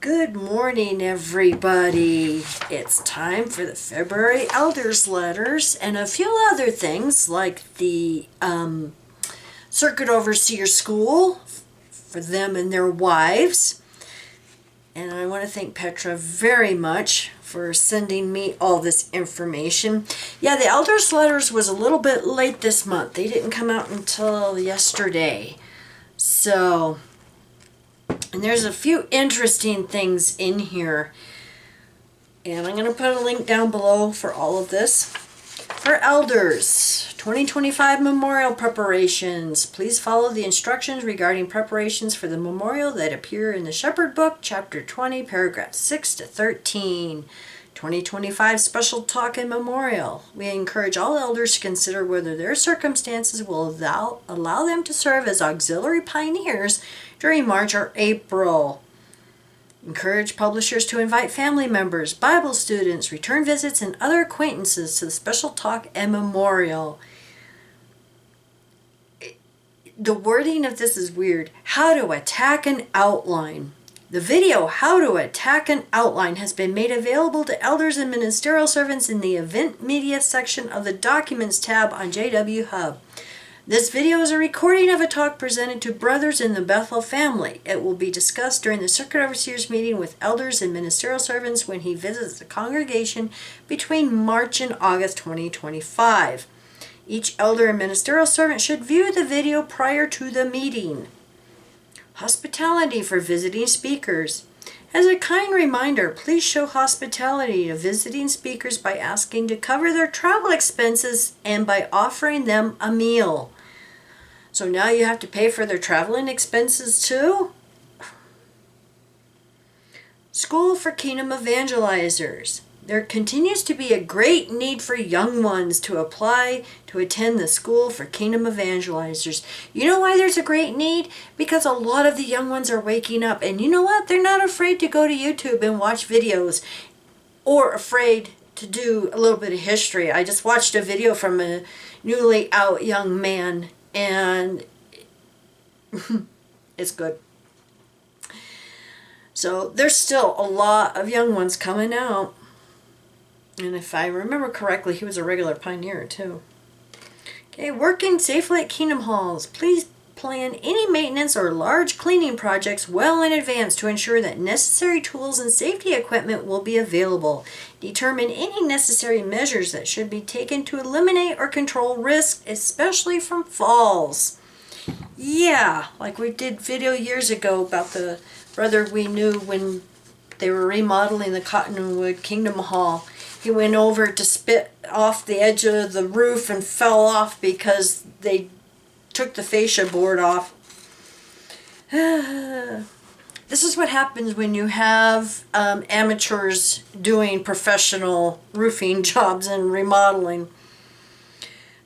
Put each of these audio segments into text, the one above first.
Good morning, everybody. It's time for the February Elders Letters and a few other things like the Circuit Overseer School for them and their wives. And I want to thank Petra very much for sending me all this information. Yeah, the Elders Letters was a little bit late this month. They didn't come out until yesterday. So... and there's a few interesting things in here. And I'm going to put a link down below for all of this. For elders, 2025 memorial preparations. Please follow the instructions regarding preparations for the memorial that appear in the Shepherd Book, Chapter 20, paragraphs 6 to 13. 2025 Special Talk and Memorial. We encourage all elders to consider whether their circumstances will allow them to serve as auxiliary pioneers during March or April. Encourage publishers to invite family members, Bible students, return visits, and other acquaintances to the Special Talk and Memorial. The wording of this is weird. How to attack an outline. The video, How to Attack an Outline, has been made available to elders and ministerial servants in the Event Media section of the Documents tab on JW Hub. This video is a recording of a talk presented to brothers in the Bethel family. It will be discussed during the Circuit Overseer's meeting with elders and ministerial servants when he visits the congregation between March and August 2025. Each elder and ministerial servant should view the video prior to the meeting. Hospitality for visiting speakers. As a kind reminder, please show hospitality to visiting speakers by asking to cover their travel expenses and by offering them a meal. So now you have to pay for their traveling expenses too? School for Kingdom Evangelizers. There continues to be a great need for young ones to apply to attend the School for Kingdom Evangelizers. You know why there's a great need? Because a lot of the young ones are waking up. And you know what? They're not afraid to go to YouTube and watch videos or afraid to do a little bit of history. I just watched a video from a newly out young man and it's good. So there's still a lot of young ones coming out. And if I remember correctly, he was a regular pioneer too. Okay, working safely at Kingdom Halls. Please plan any maintenance or large cleaning projects well in advance to ensure that necessary tools and safety equipment will be available. Determine any necessary measures that should be taken to eliminate or control risk, especially from falls. Yeah, like we did video years ago about the brother we knew when they were remodeling the Cottonwood Kingdom Hall. He went over to spit off the edge of the roof and fell off because they took the fascia board off. This is what happens when you have amateurs doing professional roofing jobs and remodeling.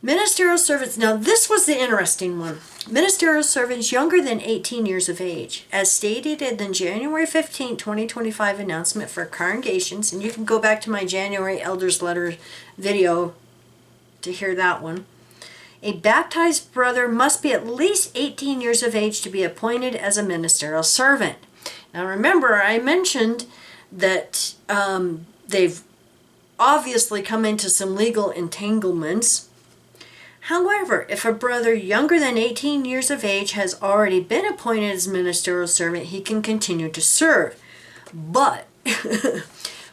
Ministerial servants. Now this was the interesting one. Ministerial servants younger than 18 years of age. As stated in the January 15, 2025 announcement for congregations, and you can go back to my January Elders Letter video to hear that one. A baptized brother must be at least 18 years of age to be appointed as a ministerial servant. Now remember, I mentioned that they've obviously come into some legal entanglements. However, if a brother younger than 18 years of age has already been appointed as ministerial servant, he can continue to serve. But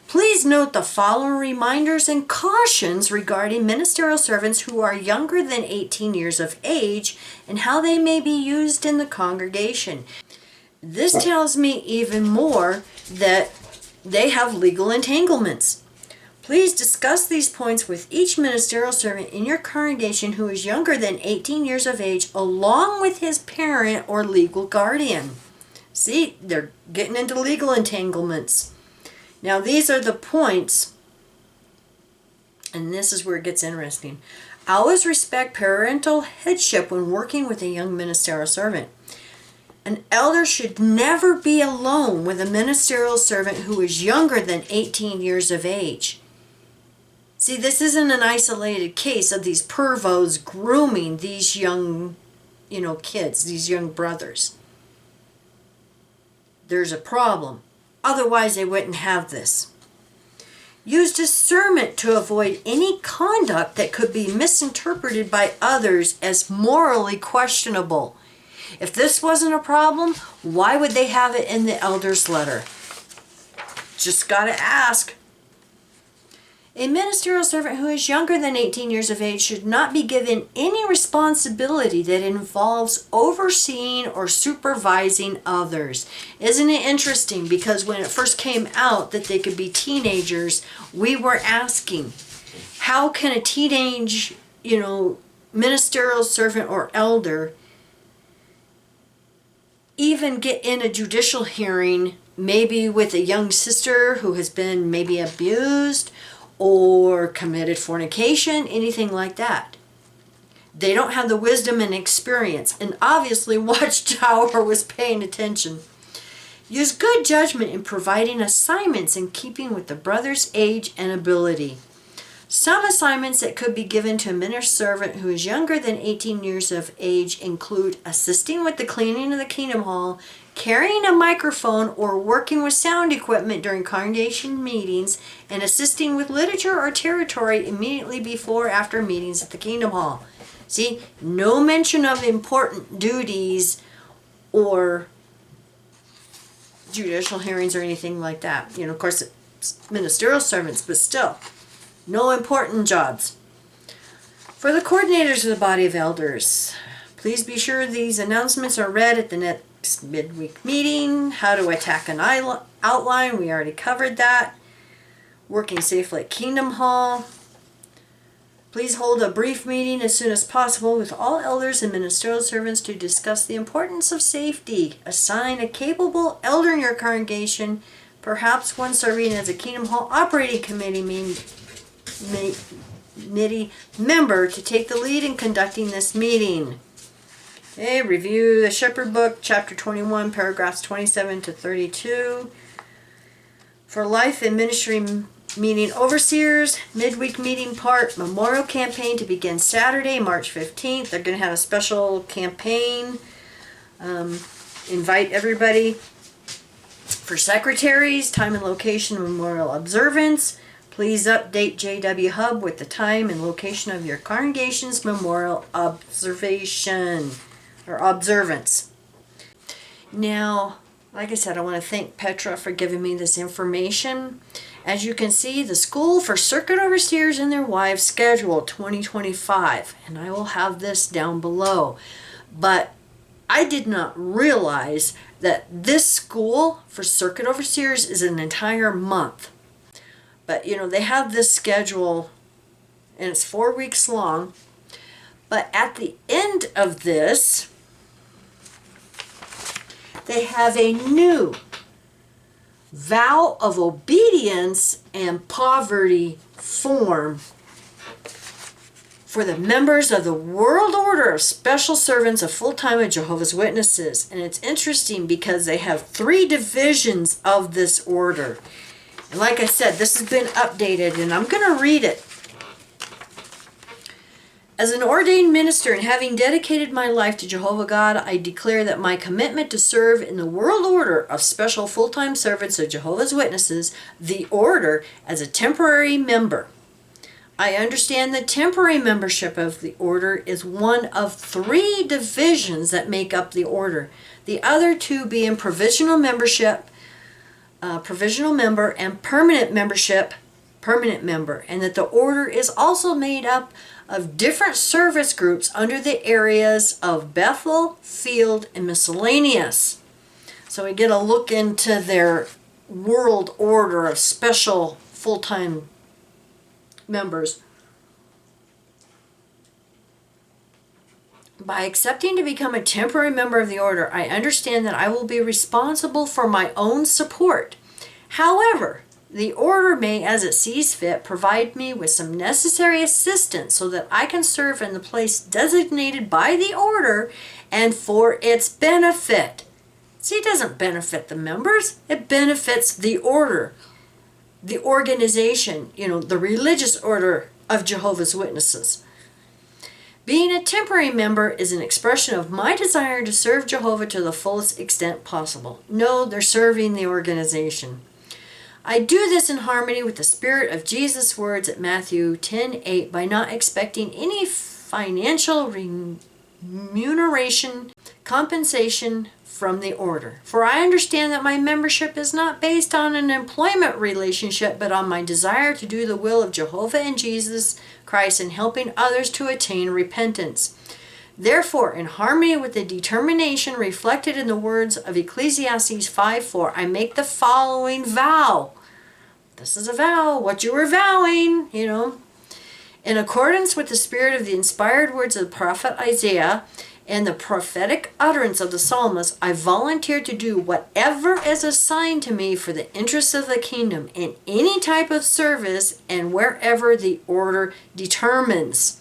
please note the following reminders and cautions regarding ministerial servants who are younger than 18 years of age and how they may be used in the congregation. This tells me even more that they have legal entanglements. Please discuss these points with each ministerial servant in your congregation who is younger than 18 years of age, along with his parent or legal guardian. See, they're getting into legal entanglements. Now, these are the points, and this is where it gets interesting. Always respect parental headship when working with a young ministerial servant. An elder should never be alone with a ministerial servant who is younger than 18 years of age. See, this isn't an isolated case of these pervos grooming these young, kids, these young brothers. There's a problem. Otherwise, they wouldn't have this. Use discernment to avoid any conduct that could be misinterpreted by others as morally questionable. If this wasn't a problem, why would they have it in the elder's letter? Just got to ask. A ministerial servant who is younger than 18 years of age should not be given any responsibility that involves overseeing or supervising others. Isn't it interesting? Because when it first came out that they could be teenagers, we were asking, how can a teenage, ministerial servant or elder even get in a judicial hearing, maybe with a young sister who has been maybe abused or committed fornication, anything like that? They don't have the wisdom and experience, and obviously Watchtower was paying attention. Use good judgment in providing assignments in keeping with the brother's age and ability. Some assignments that could be given to a ministerial servant who is younger than 18 years of age include assisting with the cleaning of the Kingdom Hall, carrying a microphone or working with sound equipment during congregation meetings, and assisting with literature or territory immediately before or after meetings at the Kingdom Hall. See, no mention of important duties or judicial hearings or anything like that. Of course, it's ministerial servants, but still, no important jobs. For the coordinators of the body of elders, please be sure these announcements are read at the next midweek meeting. How to attack an outline, we already covered that. Working safely at Kingdom Hall. Please hold a brief meeting as soon as possible with all elders and ministerial servants to discuss the importance of safety. Assign a capable elder in your congregation, perhaps one serving as a Kingdom Hall operating committee member, to take the lead in conducting this meeting. Okay, review the Shepherd Book, chapter 21, paragraphs 27 to 32. For life and ministry meeting overseers, midweek meeting part, memorial campaign to begin Saturday, March 15th. They're going to have a special campaign. Invite everybody. For secretaries, time and location memorial observance. Please update JW Hub with the time and location of your congregation's memorial observation or observance. Now, like I said, I want to thank Petra for giving me this information. As you can see, the School for Circuit Overseers and Their Wives schedule 2025, and I will have this down below. But I did not realize that this School for Circuit Overseers is an entire month. But, they have this schedule, and it's 4 weeks long. But at the end of this, they have a new vow of obedience and poverty form for the members of the World Order of Special Servants of Full-Time of Jehovah's Witnesses. And it's interesting because they have 3 divisions of this order. And like I said, this has been updated, and I'm going to read it. As an ordained minister and having dedicated my life to Jehovah God, I declare that my commitment to serve in the World Order of Special Full-Time Servants of Jehovah's Witnesses, the Order, as a temporary member. I understand the temporary membership of the Order is one of 3 divisions that make up the Order. The other 2 being provisional membership, provisional member, and permanent membership, permanent member, and that the Order is also made up of different service groups under the areas of Bethel, Field, and Miscellaneous. So we get a look into their World Order of Special Full-Time Members. By accepting to become a temporary member of the Order, I understand that I will be responsible for my own support. However, the Order may, as it sees fit, provide me with some necessary assistance so that I can serve in the place designated by the Order and for its benefit. See, it doesn't benefit the members, it benefits the Order, the organization, the religious order of Jehovah's Witnesses. Being a temporary member is an expression of my desire to serve Jehovah to the fullest extent possible. No, they're serving the organization. I do this in harmony with the spirit of Jesus' words at Matthew 10:8 by not expecting any financial remuneration, compensation from the order. For I understand that my membership is not based on an employment relationship, but on my desire to do the will of Jehovah and Jesus Christ in helping others to attain repentance. Therefore, in harmony with the determination reflected in the words of Ecclesiastes 5:4, I make the following vow. This is a vow, what you were vowing, In accordance with the spirit of the inspired words of the prophet Isaiah and the prophetic utterance of the psalmist, I volunteer to do whatever is assigned to me for the interests of the kingdom in any type of service and wherever the order determines.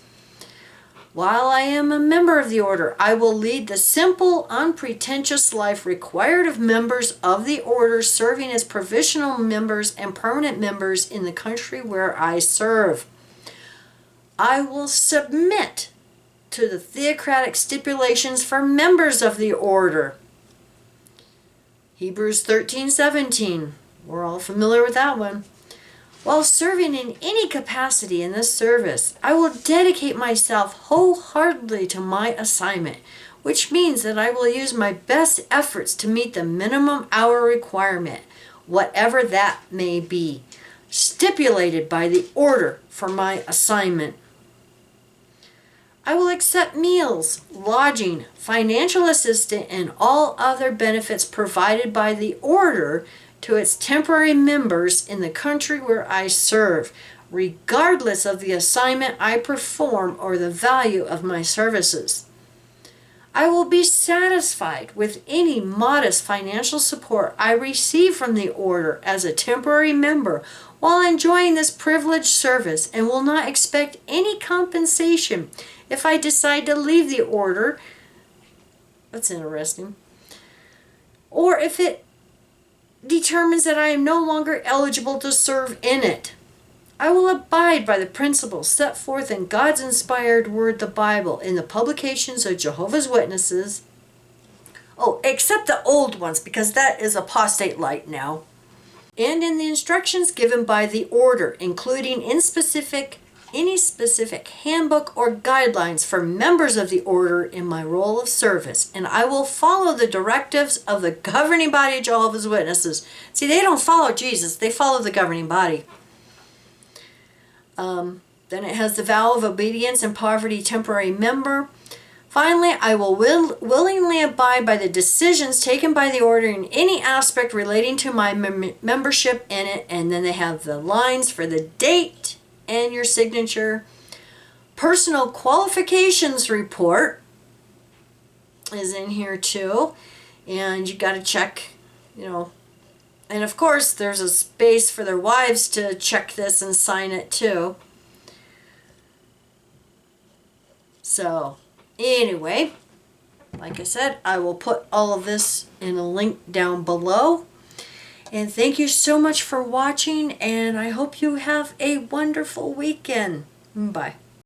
While I am a member of the order, I will lead the simple, unpretentious life required of members of the order serving as provisional members and permanent members in the country where I serve. I will submit to the theocratic stipulations for members of the order. Hebrews 13:17. We're all familiar with that one. While serving in any capacity in this service, I will dedicate myself wholeheartedly to my assignment, which means that I will use my best efforts to meet the minimum hour requirement, whatever that may be, stipulated by the order for my assignment. I will accept meals, lodging, financial assistance, and all other benefits provided by the order to its temporary members in the country where I serve, regardless of the assignment I perform or the value of my services. I will be satisfied with any modest financial support I receive from the order as a temporary member while enjoying this privileged service and will not expect any compensation if I decide to leave the order. That's interesting. Or if it determines that I am no longer eligible to serve in it. I will abide by the principles set forth in God's inspired word, the Bible, in the publications of Jehovah's Witnesses. Oh, except the old ones, because that is apostate light now. And in the instructions given by the order, including any specific handbook or guidelines for members of the order in my role of service, and I will follow the directives of the governing body of Jehovah's Witnesses. See, they don't follow Jesus, they follow the governing body. Then it has the vow of obedience and poverty temporary member. Finally, I will willingly abide by the decisions taken by the order in any aspect relating to my membership in it. And then they have the lines for the date and your signature. Personal qualifications report is in here too. And you got to check, and of course there's a space for their wives to check this and sign it too. So anyway, like I said, I will put all of this in a link down below. And thank you so much for watching, and I hope you have a wonderful weekend. Bye.